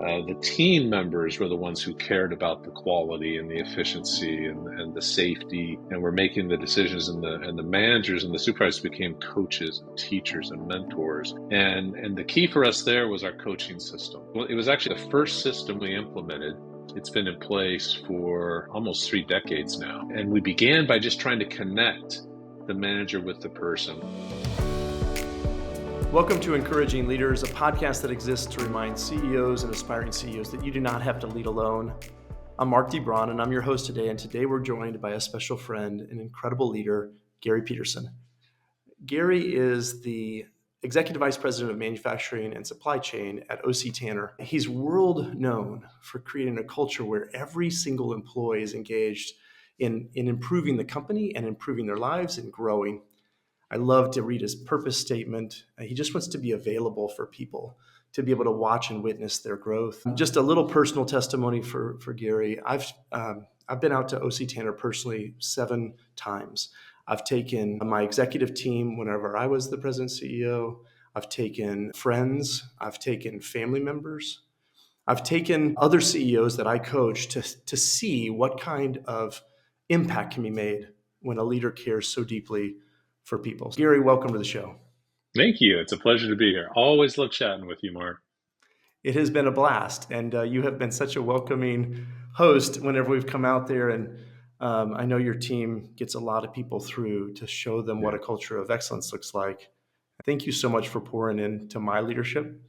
The team members were the ones who cared about the quality and the efficiency and the safety, and were making the decisions. And the managers and the supervisors became coaches and teachers and mentors. And the key for us there was our coaching system. Well, it was actually the first system we implemented. It's been in place for almost 3 decades now. And we began by just trying to connect the manager with the person. Welcome to Encouraging Leaders, a podcast that exists to remind CEOs and aspiring CEOs that you do not have to lead alone. I'm Mark DeBron, and I'm your host today. And today we're joined by a special friend, an incredible leader, Gary Peterson. Gary is the Executive Vice President of Manufacturing and Supply Chain at O.C. Tanner. He's world known for creating a culture where every single employee is engaged in improving the company and improving their lives and growing. I love to read his purpose statement. He just wants to be available for people to be able to watch and witness their growth. Just a little personal testimony for Gary. I've been out to O.C. Tanner personally 7 times. I've taken my executive team whenever I was the president CEO. I've taken friends. I've taken family members. I've taken other CEOs that I coach to see what kind of impact can be made when a leader cares so deeply for people. Gary, welcome to the show. Thank you. It's a pleasure to be here. Always love chatting with you, Mark. It has been a blast, and you have been such a welcoming host whenever we've come out there. And I know your team gets a lot of people through to show them what a culture of excellence looks like. Thank you so much for pouring into my leadership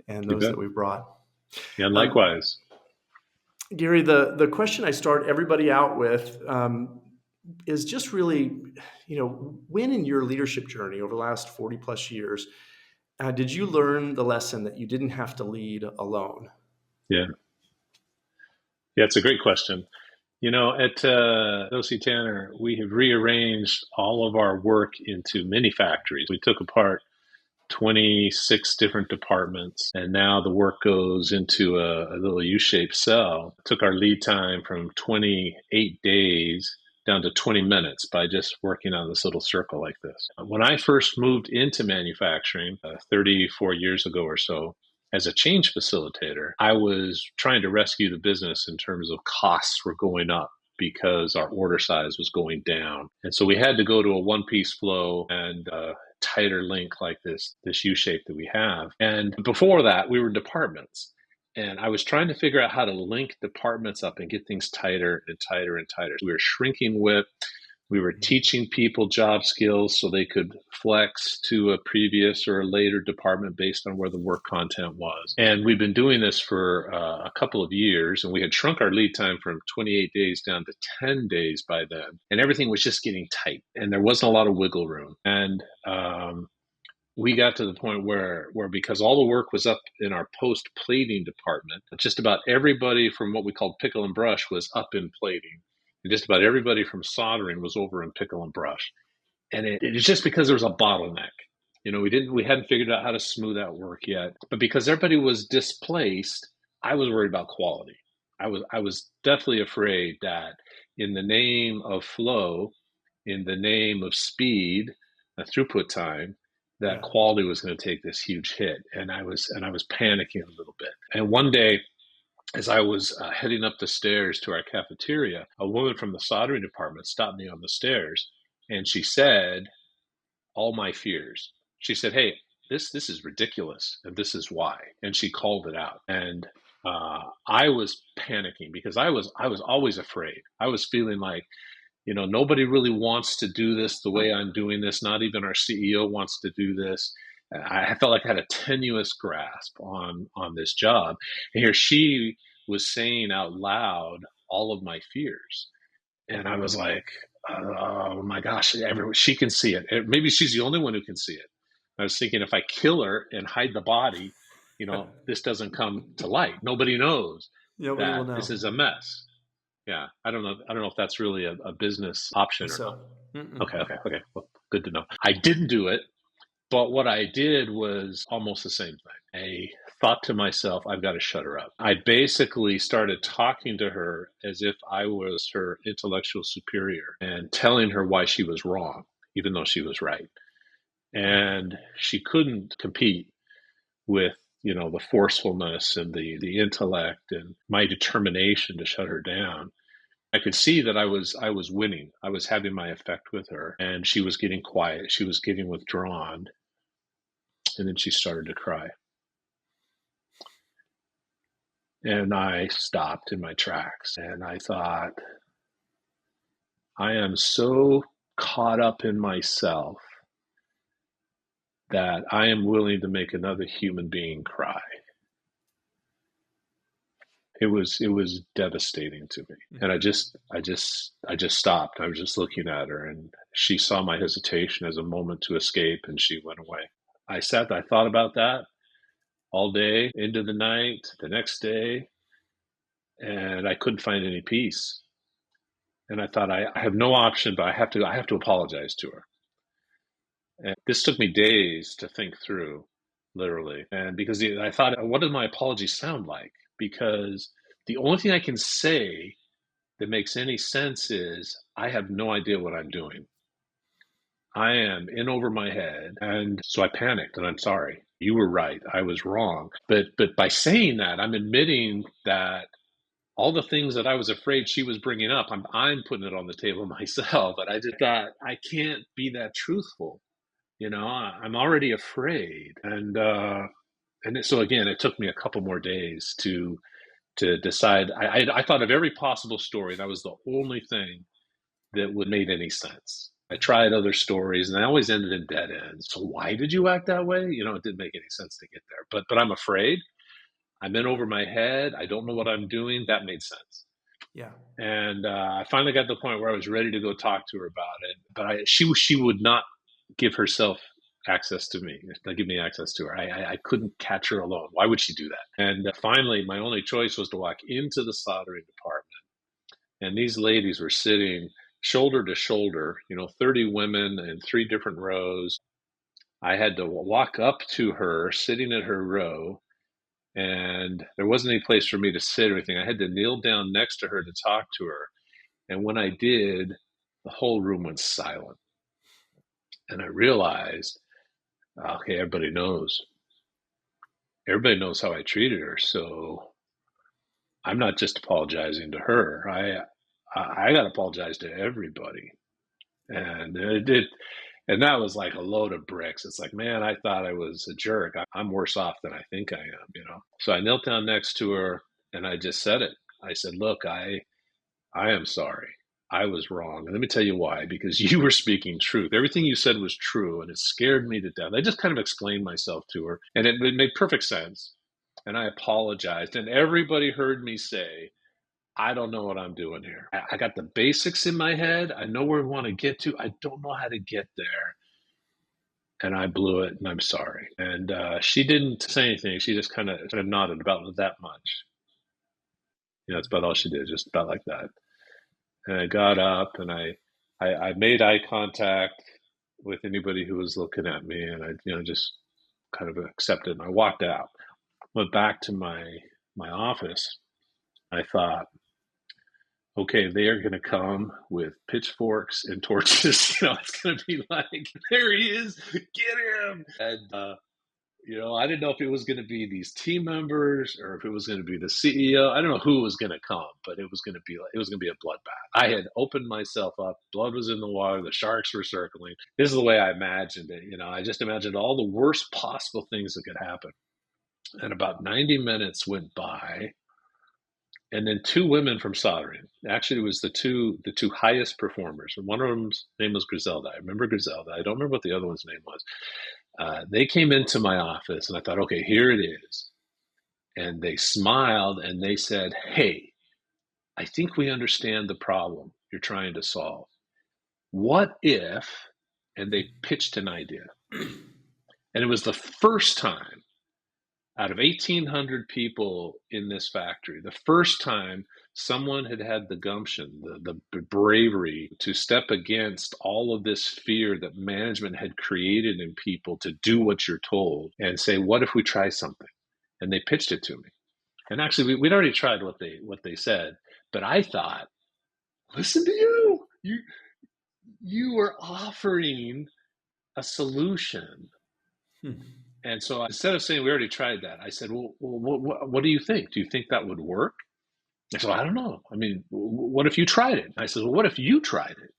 and those that we've brought. Yeah, likewise. Gary, the question I start everybody out with is just really, when in your leadership journey over the last 40 plus years, did you learn the lesson that you didn't have to lead alone? Yeah, it's a great question. At O.C. Tanner, we have rearranged all of our work into mini factories. We took apart 26 different departments, and now the work goes into a little U-shaped cell. It took our lead time from 28 days down to 20 minutes by just working on this little circle like this. When I first moved into manufacturing 34 years ago or so, as a change facilitator, I was trying to rescue the business in terms of costs were going up because our order size was going down. And so we had to go to a one-piece flow and a tighter link like this U-shape that we have. And before that, we were departments. And I was trying to figure out how to link departments up and get things tighter and tighter and tighter. We were shrinking WIP. We were teaching people job skills so they could flex to a previous or a later department based on where the work content was. And we've been doing this for a couple of years, and we had shrunk our lead time from 28 days down to 10 days by then. And everything was just getting tight, and there wasn't a lot of wiggle room. And we got to the point where because all the work was up in our post-plating department, just about everybody from what we called pickle and brush was up in plating. And just about everybody from soldering was over in pickle and brush. And it's just because there was a bottleneck. We hadn't figured out how to smooth out work yet. But because everybody was displaced, I was worried about quality. I was definitely afraid that in the name of flow, in the name of speed, throughput time, that quality was going to take this huge hit. And I was panicking a little bit. And one day, as I was heading up the stairs to our cafeteria, a woman from the soldering department stopped me on the stairs, and she said, all my fears. She said, hey, this is ridiculous, and this is why. And she called it out. And I was panicking because I was always afraid. I was feeling like, nobody really wants to do this the way I'm doing this. Not even our CEO wants to do this. I felt like I had a tenuous grasp on this job. And here she was saying out loud all of my fears. And I was like, oh my gosh, she can see it. Maybe she's the only one who can see it. I was thinking if I kill her and hide the body, this doesn't come to light. Nobody knows that this is a mess. Yeah, I don't know if that's really a business option or not. Okay. Well, good to know. I didn't do it, but what I did was almost the same thing. I thought to myself, I've got to shut her up. I basically started talking to her as if I was her intellectual superior and telling her why she was wrong, even though she was right. And she couldn't compete with the forcefulness and the intellect and my determination to shut her down. I could see that I was winning. I was having my effect with her, and she was getting quiet. She was getting withdrawn, and then she started to cry. And I stopped in my tracks, and I thought, I am so caught up in myself that I am willing to make another human being cry. It was devastating to me, and I just stopped. I was just looking at her, and she saw my hesitation as a moment to escape, and she went away. I thought about that all day, into the night, the next day, and I couldn't find any peace. And I thought, I have no option, but I have to apologize to her. And this took me days to think through, literally. And because I thought, what does my apology sound like? Because the only thing I can say that makes any sense is I have no idea what I'm doing. I am in over my head. And so I panicked, and I'm sorry. You were right. I was wrong. But by saying that, I'm admitting that all the things that I was afraid she was bringing up, I'm putting it on the table myself. But I just thought, I can't be that truthful. I'm already afraid. And so again, it took me a couple more days to decide. I thought of every possible story. That was the only thing that would made any sense. I tried other stories, and I always ended in dead ends. So why did you act that way? It didn't make any sense to get there. But I'm afraid. I'm in over my head. I don't know what I'm doing. That made sense. Yeah. And I finally got to the point where I was ready to go talk to her about it. But she would not give herself access to me, not give me access to her. I couldn't catch her alone. Why would she do that? And finally, my only choice was to walk into the soldering department. And these ladies were sitting shoulder to shoulder, 30 women in three different rows. I had to walk up to her, sitting at her row, and there wasn't any place for me to sit or anything. I had to kneel down next to her to talk to her. And when I did, the whole room went silent. And I realized, okay, everybody knows. Everybody knows how I treated her. So I'm not just apologizing to her. I got to apologize to everybody. And and that was like a load of bricks. It's like, man, I thought I was a jerk. I'm worse off than I think I am. So I knelt down next to her, and I just said it. I said, look, I am sorry. I was wrong. And let me tell you why, because you were speaking truth. Everything you said was true, and it scared me to death. I just kind of explained myself to her, and it made perfect sense. And I apologized, and everybody heard me say, I don't know what I'm doing here. I got the basics in my head. I know where we want to get to. I don't know how to get there. And I blew it, and I'm sorry. And she didn't say anything. She just kind of nodded about that much. That's about all she did, just about like that. And I got up, and I made eye contact with anybody who was looking at me, and I just kind of accepted. And I walked out, went back to my office. I thought, okay, they are going to come with pitchforks and torches. It's going to be like, there he is, get him. And I didn't know if it was going to be these team members or if it was going to be the CEO. I don't know who was going to come, but it was going to be a bloodbath. I had opened myself up. Blood was in the water. The sharks were circling. This is the way I imagined it. I just imagined all the worst possible things that could happen. And about 90 minutes went by. And then two women from soldering. Actually, it was the two highest performers. One of them's name was Griselda. I remember Griselda. I don't remember what the other one's name was. They came into my office, and I thought, okay, here it is. And they smiled, and they said, hey, I think we understand the problem you're trying to solve. What if, and they pitched an idea. And it was the first time out of 1,800 people in this factory, the first time someone had the gumption, the bravery to step against all of this fear that management had created in people to do what you're told and say, what if we try something? And they pitched it to me. And actually, we'd already tried what they said, but I thought, listen to you. You were offering a solution And so instead of saying we already tried that, I said, well, what do you think? Do you think that would work? I said, well, I don't know. I mean, what if you tried it? I said, well, what if you tried it?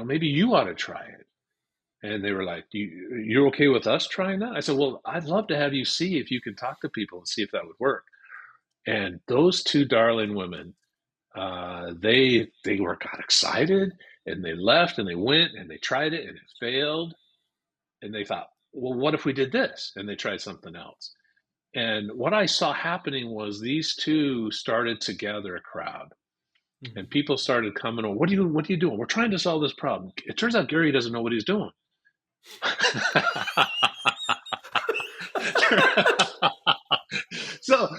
Maybe you ought to try it. And they were like, you're okay with us trying that? I said, well, I'd love to have you see if you can talk to people and see if that would work. And those two darling women, got excited, and they left and they went and they tried it and it failed. And they thought, well, what if we did this? And they tried something else. And what I saw happening was these two started to gather a crowd. Mm-hmm. And people started coming on, what are you doing? We're trying to solve this problem. It turns out Gary doesn't know what he's doing. so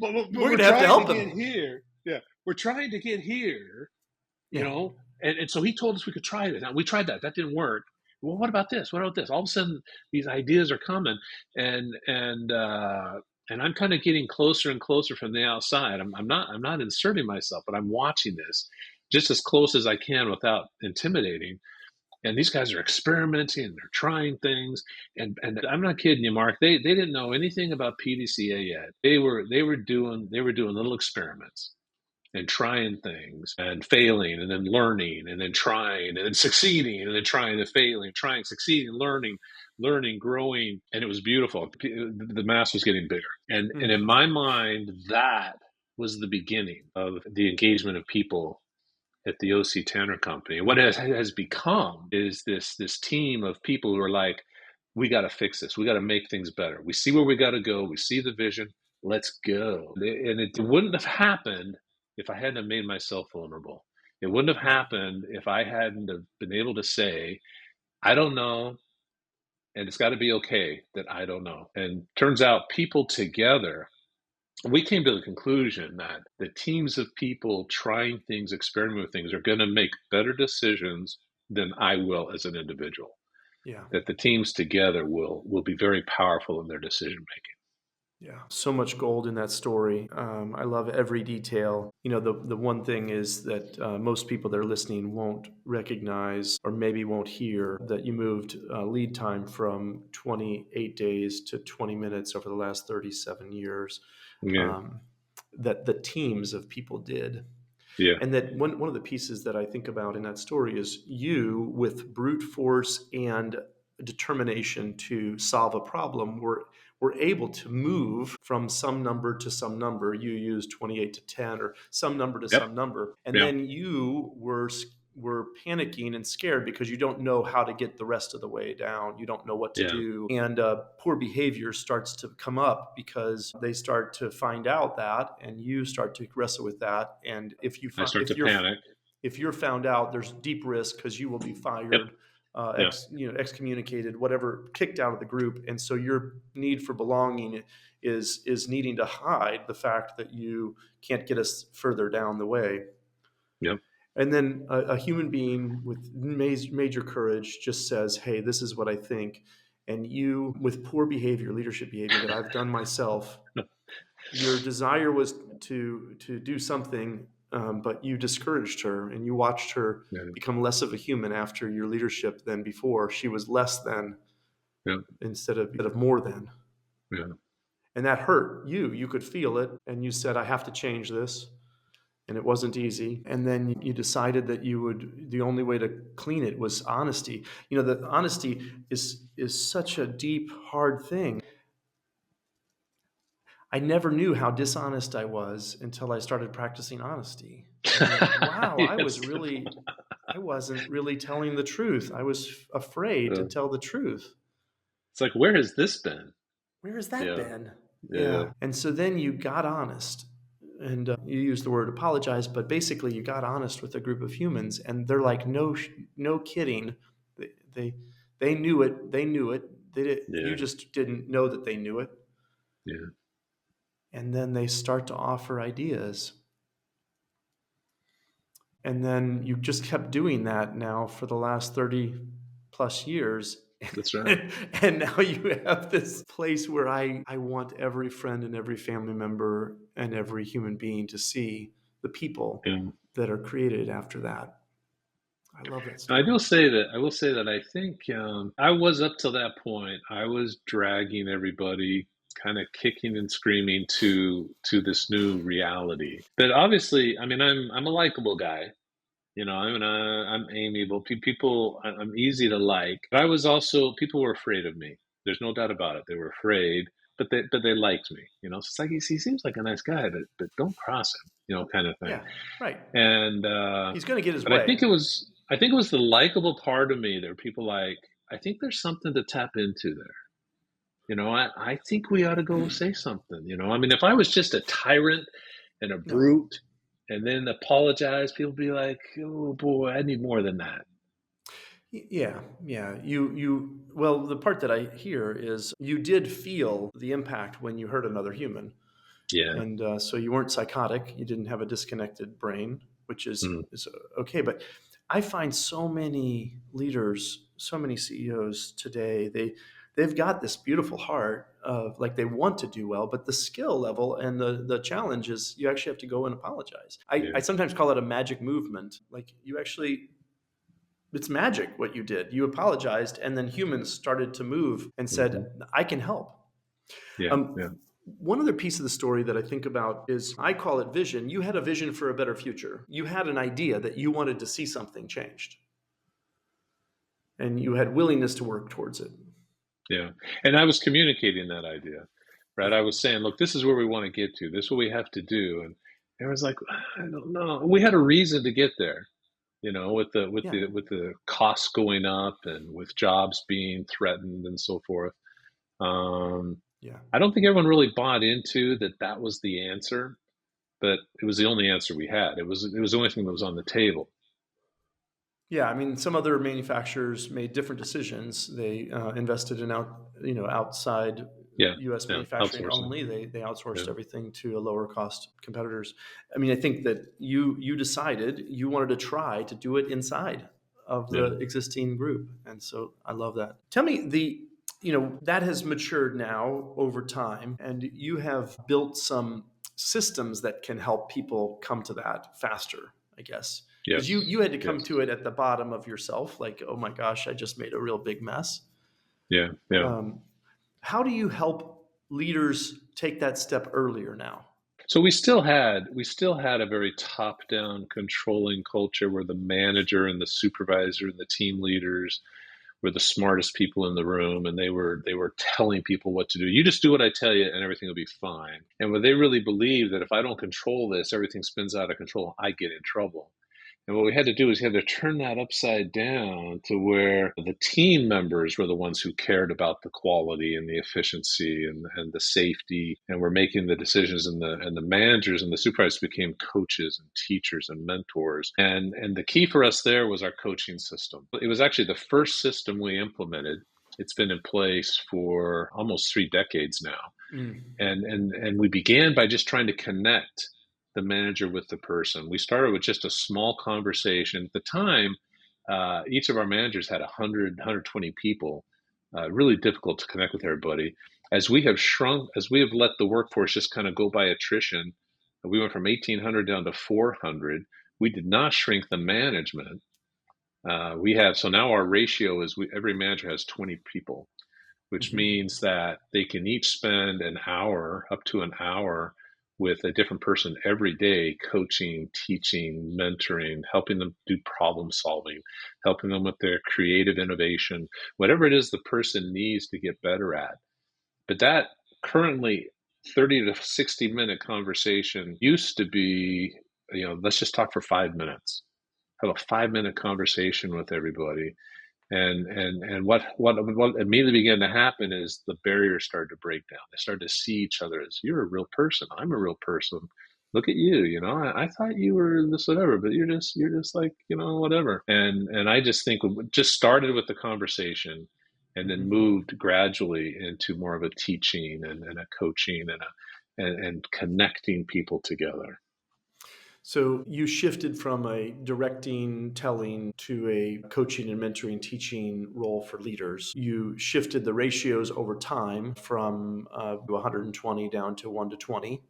but we're we're gonna have to help trying to them get here. Yeah, we're trying to get here. Yeah. And so he told us we could try it. Now we tried that. That didn't work. Well, what about this? What about this? All of a sudden, these ideas are coming, and I'm kind of getting closer and closer from the outside. I'm not inserting myself, but I'm watching this just as close as I can without intimidating. And these guys are experimenting and they're trying things. And I'm not kidding you, Mark. They didn't know anything about PDCA yet. They were doing little experiments and trying things and failing and then learning and then trying and then succeeding and then trying and failing, trying, succeeding, learning, growing. And it was beautiful. The mass was getting bigger. And in my mind, that was the beginning of the engagement of people at the O.C. Tanner Company. What has become is this team of people who are like, we got to fix this. We got to make things better. We see where we got to go. We see the vision. Let's go. And it wouldn't have happened if I hadn't have made myself vulnerable. It wouldn't have happened if I hadn't have been able to say, I don't know, and it's got to be okay that I don't know. And turns out people together, we came to the conclusion that the teams of people trying things, experimenting with things, are going to make better decisions than I will as an individual. Yeah. That the teams together will be very powerful in their decision making. Yeah, so much gold in that story. I love every detail. The one thing is that most people that are listening won't recognize or maybe won't hear that you moved lead time from 28 days to 20 minutes over the last 37 years. Yeah. That the teams of people did. Yeah. And that one of the pieces that I think about in that story is you, with brute force and determination to solve a problem, were able to move from some number to some number. You used 28 to 10 or some number to Yep. some number. And Yeah. then you were panicking and scared because you don't know how to get the rest of the way down. You don't know what to Yeah. do. And poor behavior starts to come up because they start to find out that, and you start to wrestle with that. And I start to panic. if you're found out, there's deep risk because you will be fired, Yep. Yeah. excommunicated, whatever, kicked out of the group. And so your need for belonging is needing to hide the fact that you can't get us further down the way. Yep. And then a human being with major courage just says, hey, this is what I think. And you, with poor behavior, leadership behavior that I've done myself, your desire was to do something, but you discouraged her and you watched her become less of a human after your leadership than before. She was less than instead of more than. Yeah. And that hurt you. You could feel it. And you said, I have to change this. And it wasn't easy. And then you decided that the only way to clean it was honesty. The honesty is such a deep, hard thing. I never knew how dishonest I was until I started practicing honesty. Wow, Yes. I wasn't really telling the truth. I was afraid to tell the truth. It's like, where has this been? Where has that been? Yeah. And so then you got honest. And you used the word apologize, but basically you got honest with a group of humans, and they're like, no kidding. They knew it. They knew it. You just didn't know that they knew it. Yeah. And then they start to offer ideas. And then you just kept doing that now for the last 30 plus years. That's right. And now you have this place where I want every friend and every family member and every human being to see the people that are created after that. I love that I story. will say that I think I was up till that point. I was dragging everybody, kind of kicking and screaming to this new reality. But obviously, I mean, I'm a likable guy. I'm amiable. I'm easy to like. But I was also people were afraid of me. There's no doubt about it. They were afraid, but they liked me. So it's like he seems like a nice guy, but don't cross him. Kind of thing. Yeah, right. And He's going to get his but way. I think it was the likable part of me. There were people like I think there's something to tap into there. I think we ought to go say something. I mean, if I was just a tyrant and a No. brute and then apologize, people be like, oh boy, I need more than that. Yeah, yeah. Well, the part that I hear is you did feel the impact when you hurt another human. Yeah. And so you weren't psychotic. You didn't have a disconnected brain, which Mm, is okay. But I find so many leaders, so many CEOs today, they've got this beautiful heart of like they want to do well, but the skill level and the challenge is you actually have to go and apologize. I yeah. sometimes call it a magic movement. Like you actually it's magic what you did. You apologized, and then humans started to move and Hmm. said, I can help. Yeah. Um, Yeah. one other piece of the story that I think about is I call it vision. You had a vision for a better future. You had an idea that you wanted to see something changed, and you had willingness to work towards it. Yeah. And I was communicating that idea, right? Yeah. I was saying, look, this is where we want to get to. This is what we have to do. And everyone's like, I don't know. We had a reason to get there. Yeah. With the costs going up and with jobs being threatened and so forth. Um, Yeah. I don't think everyone really bought into that was the answer, but it was the only answer we had. It was the only thing that was on the table. Yeah, I mean, some other manufacturers made different decisions. They invested in outside Yeah, U.S. yeah, manufacturing outsourcing. only. They Yeah, outsourced everything to a lower cost competitors. I mean, I think that you decided you wanted to try to do it inside of yeah, the existing group, and so I love that. Tell me that has matured now over time, and you have built some systems that can help people come to that faster, I guess. Because you yes, you had to come yes, to it at the bottom of yourself, like, oh my gosh, I just made a real big mess. yeah, yeah. Um, how do you help leaders take that step earlier now? So we still had a very top-down controlling culture where the manager and the supervisor and the team leaders were the smartest people in the room, and they were telling people what to do. You just do what I tell you and everything will be fine. And what they really believe that if I don't control this, everything spins out of control, I get in trouble. And what we had to do is we had to turn that upside down to where the team members were the ones who cared about the quality and the efficiency and the safety and were making the decisions, and the managers and the supervisors became coaches and teachers and mentors. And the key for us there was our coaching system. It was actually the first system we implemented. It's been in place for almost 3 decades now. Mm. And we began by just trying to connect the manager with the person. We started with just a small conversation. At the time, each of our managers had 120 people. Really difficult to connect with everybody. As we have shrunk, as we have let the workforce just kind of go by attrition, we went from 1,800 down to 400. We did not shrink the management. We have so now our ratio is every manager has 20 people, which Hmm. means that they can each spend an hour, up to an hour, with a different person every day, coaching, teaching, mentoring, helping them do problem solving, helping them with their creative innovation, whatever it is the person needs to get better at. But that currently 30 to 60-minute conversation used to be, let's just talk for 5 minutes. Have a 5-minute conversation with everybody, and what immediately began to happen is the barriers started to break down. They started to see each other as you're a real person. I'm a real person. Look at you. I thought you were this whatever, but you're just like whatever. And I just think we just started with the conversation, and then Hmm. moved gradually into more of a teaching and a coaching and connecting people together. So you shifted from a directing, telling to a coaching and mentoring, teaching role for leaders. You shifted the ratios over time from 120 down to 1 to 20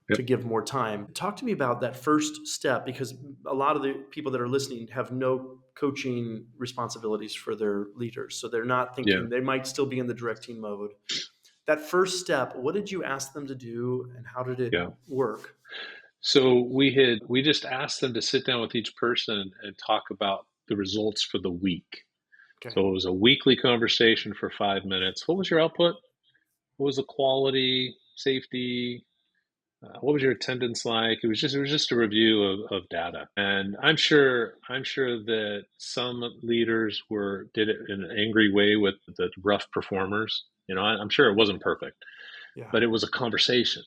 Yep. to give more time. Talk to me about that first step because a lot of the people that are listening have no coaching responsibilities for their leaders. So they're not Yeah. thinking, they might still be in the directing mode. That first step, what did you ask them to do and how did it Yeah. work? So we just asked them to sit down with each person and talk about the results for the week. Okay. So it was a weekly conversation for 5 minutes. What was your output? What was the quality, safety? What was your attendance like? It was just a review of data, and I'm sure that some leaders did it in an angry way with the rough performers. I'm sure it wasn't perfect, Yeah. but it was a conversation,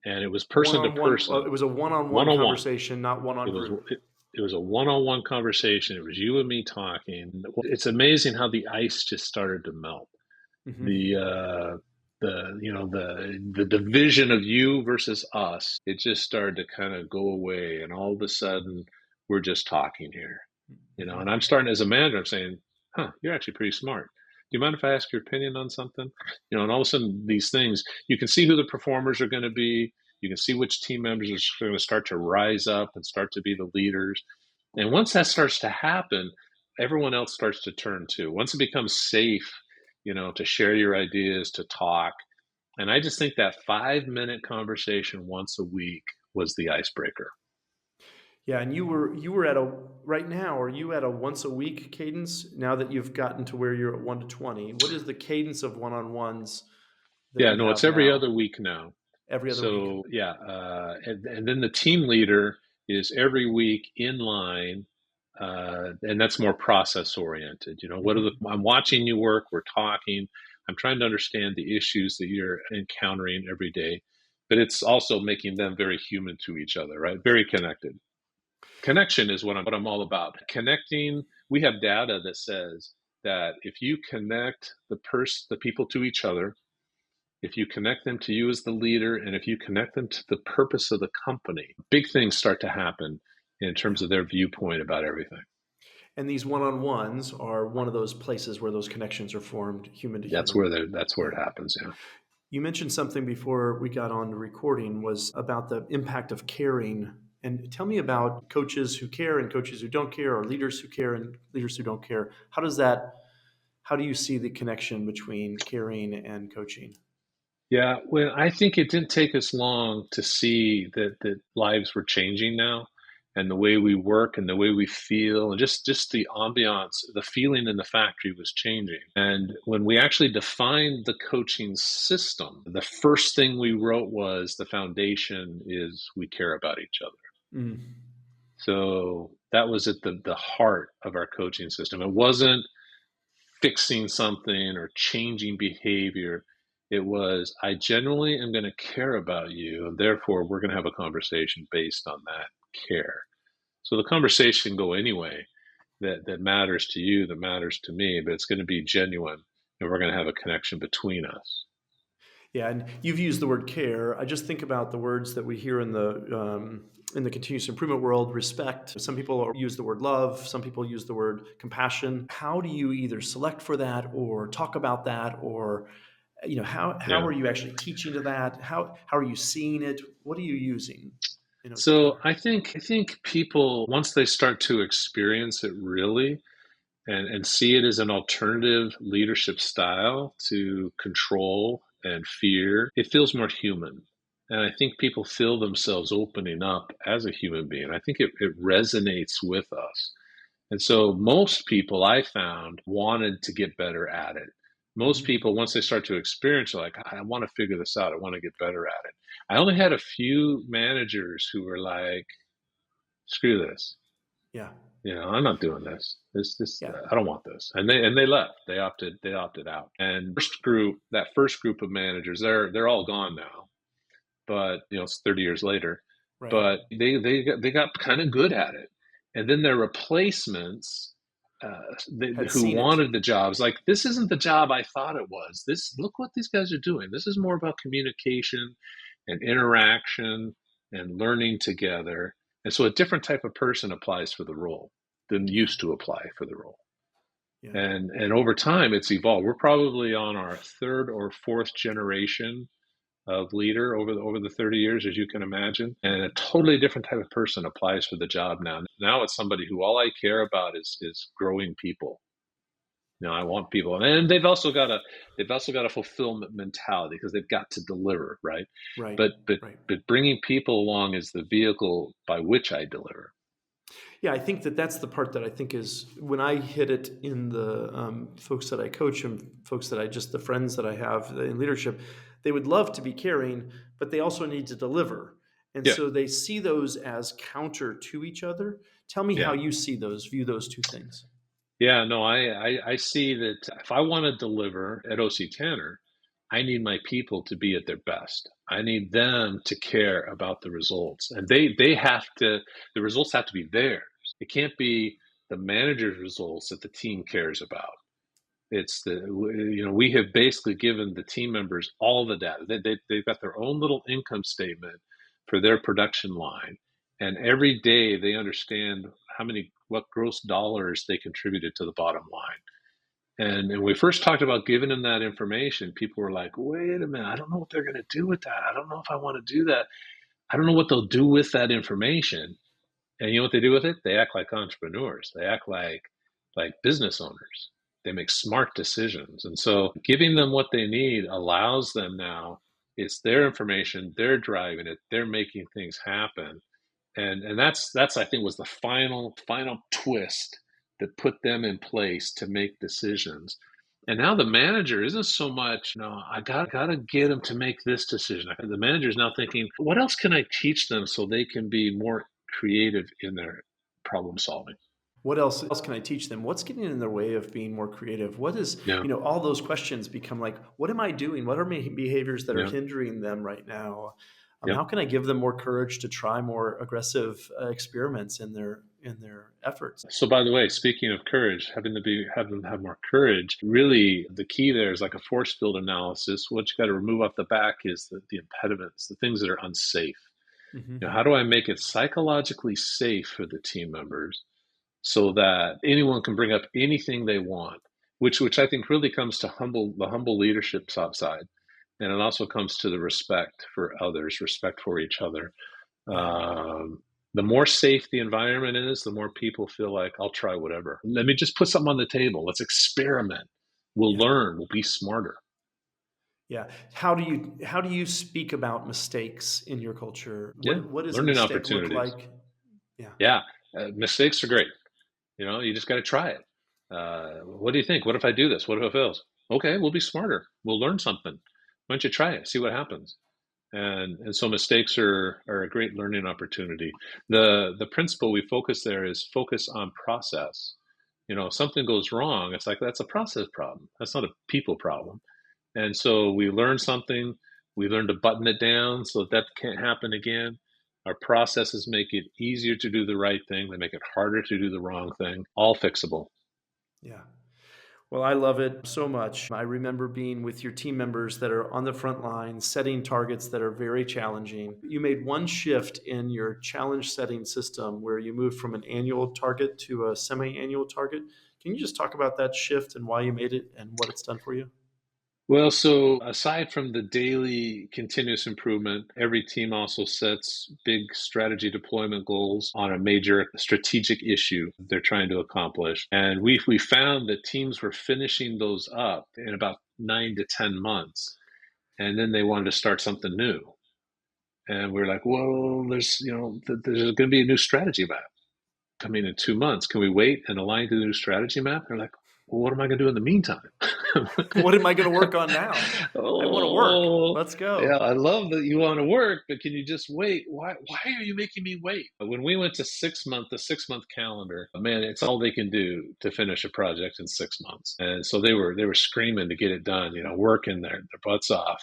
and it was person to One-on-one. It person, was a one one-on-one on one. conversation, not one It on was group. it, it was a one-on-one conversation. It was you and me talking. It's amazing how the ice just started to melt. Mm-hmm. The division of you versus us, it just started to kind of go away, and all of a sudden we're just talking here. Mm-hmm. And I'm starting as a manager, I'm saying, you're actually pretty smart. Do you mind if I ask your opinion on something? And all of a sudden these things, you can see who the performers are going to be. You can see which team members are going to start to rise up and start to be the leaders. And once that starts to happen, everyone else starts to turn too. Once it becomes safe, to share your ideas, to talk. And I just think that 5 minute conversation once a week was the icebreaker. Yeah, and you were at a right now. Are you at a once a week cadence now that you've gotten to where you're at 1 to 20? What is the cadence of one-on-ones that Yeah, you no, it's have every now? other week now. Every other week. So yeah, and then the team leader is every week in line, and that's more process oriented. Mm-hmm. I'm watching you work. We're talking. I'm trying to understand the issues that you're encountering every day, but it's also making them very human to each other, right? Very connected. Connection is what I'm all about. Connecting. We have data that says that if you connect the people to each other, if you connect them to you as the leader, and if you connect them to the purpose of the company, big things start to happen in terms Yeah. of their viewpoint about everything. And these one-on-ones are one of those places where those connections are formed, human to That's human. where that's where Yeah. it happens. Yeah. You mentioned something before we got on recording was about the impact of caring. And tell me about coaches who care and coaches who don't care, or leaders who care and leaders who don't care. How do you see the connection between caring and coaching? Yeah. Well, I think it didn't take us long to see that lives were changing now, and the way we work and the way we feel, and just the ambiance, the feeling in the factory was changing. And when we actually defined the coaching system, the first thing we wrote was the foundation is we care about each other. Mm. So that was at the heart of our coaching system. It wasn't fixing something or changing behavior. It was, I genuinely am going to care about you, and therefore we're going to have a conversation based on that care. So the conversation can go anyway that matters to you, that matters to me, but it's going to be genuine, and we're going to have a connection between us. Yeah, and you've used the word care. I just think about the words that we hear in the continuous improvement world: respect. Some people use the word love. Some people use the word compassion. How do you either select for that, or talk about that, or how Yeah. are you actually teaching to that? How are you seeing it? What are you using? To So care. I think people, once they start to experience it really, and see it as an alternative leadership style to control and fear, it feels more human. And I think people feel themselves opening up as a human being. I think it resonates with us. And so most people I found wanted to get better at it. Most Hmm. people, once they start to experience, are like, I want to figure this out. I want to get better at it. I only had a few managers who were like, screw this. Yeah, I'm not doing this. This yeah, I don't want this. And they left. They opted out. And that first group of managers, they're all gone now. But it's 30 years later. right. But they got kind of good at it. And then their replacements, Had who seen it. wanted the jobs, like, this isn't the job I thought it was. Look what these guys are doing. This is more about communication and interaction and learning together. And so a different type of person applies for the role than Yeah, used to apply for the role. yeah. And over time, it's evolved. We're probably on our third or fourth generation of leader over the 30 years, as you can imagine. And a totally different type of person applies for the job now. Now it's somebody who all I care about is growing people. I want people, and they've also got a fulfillment mentality because they've got to deliver, right? Right. But but Right. but bringing people along is the vehicle by which I deliver. Yeah, I think that that's the part that I think is when I hit it in the folks that I coach and folks that the friends that I have in leadership, they would love to be caring, but they also need to deliver. And Yeah, so they see those as counter to each other. Tell me how yeah. you view those two things. Yeah, no, I see that if I want to deliver at OC Tanner, I need my people to be at their best. I need them to care about the results. And they have to, the results have to be theirs. It can't be the manager's results that the team cares about. It's we have basically given the team members all the data. They've got their own little income statement for their production line. And every day they understand what gross dollars they contributed to the bottom line. And when we first talked about giving them that information, people were like, wait a minute, I don't know what they're going to do with that. I don't know if I want to do that. I don't know what they'll do with that information. And you know what they do with it? They act like entrepreneurs. They act like business owners. They make smart decisions. And so giving them what they need allows them now, it's their information, they're driving it, they're making things happen. And that's I think was the final twist that put them in place to make decisions. And now the manager isn't so much, no, I gotta get them to make this decision. The manager is now thinking, what else can I teach them so they can be more creative in their problem solving? What else can I teach them? What's getting in their way of being more creative? What is, Yeah, all those questions become like, what am I doing? What are my behaviors that are yeah, hindering them right now? yeah. How can I give them more courage to try more aggressive experiments in their efforts? So by the way, speaking of courage, have them have more courage. Really, the key there is like a force field analysis. What you got to remove off the back is the impediments, the things that are unsafe. Hmm. How do I make it psychologically safe for the team members so that anyone can bring up anything they want, which I think really comes to the humble leadership side, and it also comes to the respect for others, respect for each other. Yeah. The more safe the environment is, the more people feel like I'll try whatever. Let me just put something on the table. Let's experiment. We'll Yeah. learn. We'll be smarter. Yeah. How do you speak about mistakes in your culture? Yeah, What does a learning mistake look opportunities. like? Yeah. Yeah, mistakes are great. You just got to try it. What do you think? What if I do this? What if it fails? Okay, we'll be smarter. We'll learn something. Why don't you try it? See what happens. And so mistakes are a great learning opportunity. The principle we focus there is focus on process. If something goes wrong, it's like that's a process problem. That's not a people problem. And so we learn something, we learn to button it down so that can't happen again. Our processes make it easier to do the right thing, they make it harder to do the wrong thing, all fixable. Yeah. Well, I love it so much. I remember being with your team members that are on the front line, setting targets that are very challenging. You made one shift in your challenge setting system where you moved from an annual target to a semi annual target. Can you just talk about that shift and why you made it and what it's done for you? Well, so aside from the daily continuous improvement, every team also sets big strategy deployment goals on a major strategic issue they're trying to accomplish. And we found that teams were finishing those up in about 9 to 10 months. And then they wanted to start something new. And we are like, well, there's going to be a new strategy map coming in 2 months. Can we wait and align to the new strategy map? They're like, well, what am I going to do in the meantime? What am I going to work on now? I want to work. Oh, Let's yeah, go. I love that you want to work, but can you just wait? Why are you making me wait? When we went to the 6 month calendar, man, it's all they can do to finish a project in 6 months. And so they were screaming to get it done, working their butts off.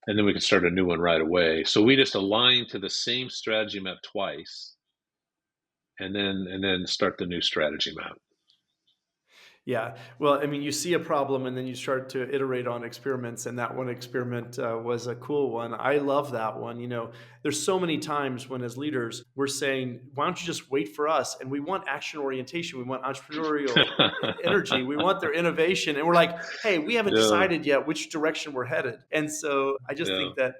And then we could start a new one right away. So we just aligned to the same strategy map twice and then start the new strategy map. Yeah. Well, I mean, you see a problem and then you start to iterate on experiments, and that one experiment was a cool one. I love that one. There's so many times when, as leaders, we're saying, why don't you just wait for us? And we want action orientation, we want entrepreneurial energy, we want their innovation. And we're like, hey, we haven't Yeah, decided yet which direction we're headed. And so I just yeah, think that,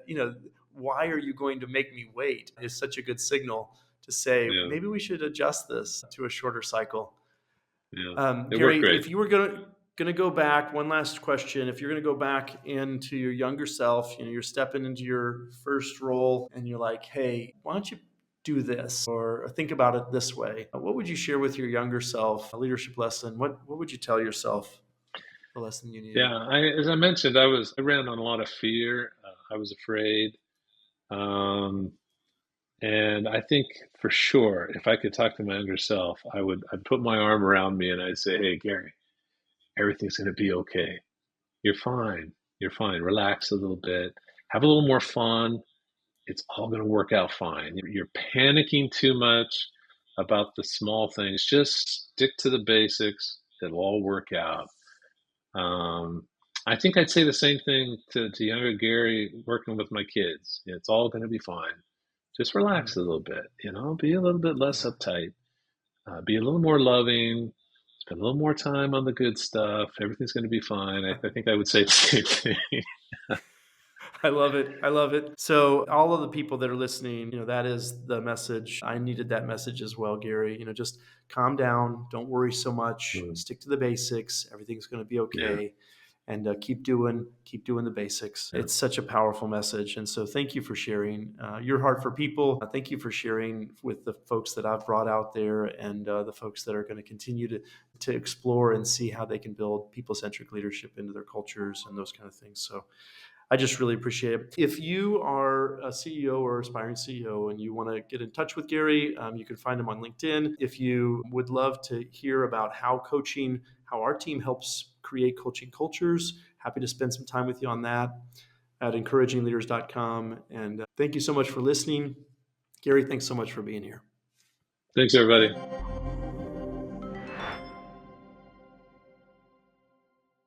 why are you going to make me wait is such a good signal to say, yeah, maybe we should adjust this to a shorter cycle. yeah. It worked Gary, great. if you were gonna go back, one last question. If you're gonna go back into your younger self, you're stepping into your first role, and you're like, "Hey, why don't you do this or think about it this way?" What would you share with your younger self? A leadership lesson. What would you tell yourself? The lesson you needed. Yeah, as I mentioned, I ran on a lot of fear. I was afraid, um, and I think for sure, if I could talk to my younger self, I'd put my arm around me and I'd say, "Hey, Gary, everything's going to be okay. You're fine. You're fine. Relax a little bit. Have a little more fun. It's all going to work out fine. You're panicking too much about the small things. Just stick to the basics. It'll all work out." Um, I think I'd say the same thing to younger Gary working with my kids. It's all going to be fine. Just relax a Mhm. little bit, be a little bit less Yeah. uptight, be a little more loving, spend a little more time on the good stuff. Everything's going to be fine. I think I would say the same thing. I love it. I love it. So, all of the people that are listening, that is the message. I needed that message as well, Gary. Just calm down. Don't worry so much. Mm, Stick to the basics. Everything's going to be yeah, okay. And keep doing the basics. yeah. It's such a powerful message. And so, thank you for sharing your heart for people. Thank you for sharing with the folks that I've brought out there, and the folks that are going to continue to explore and see how they can build people centric leadership into their cultures and those kind of things. So, I just really appreciate it. If you are a CEO or aspiring CEO and you want to get in touch with Gary, you can find him on LinkedIn. If you would love to hear about how our team helps create coaching cultures, happy to spend some time with you on that at encouragingleaders.com. And thank you so much for listening. Gary, thanks so much for being here. Thanks, everybody.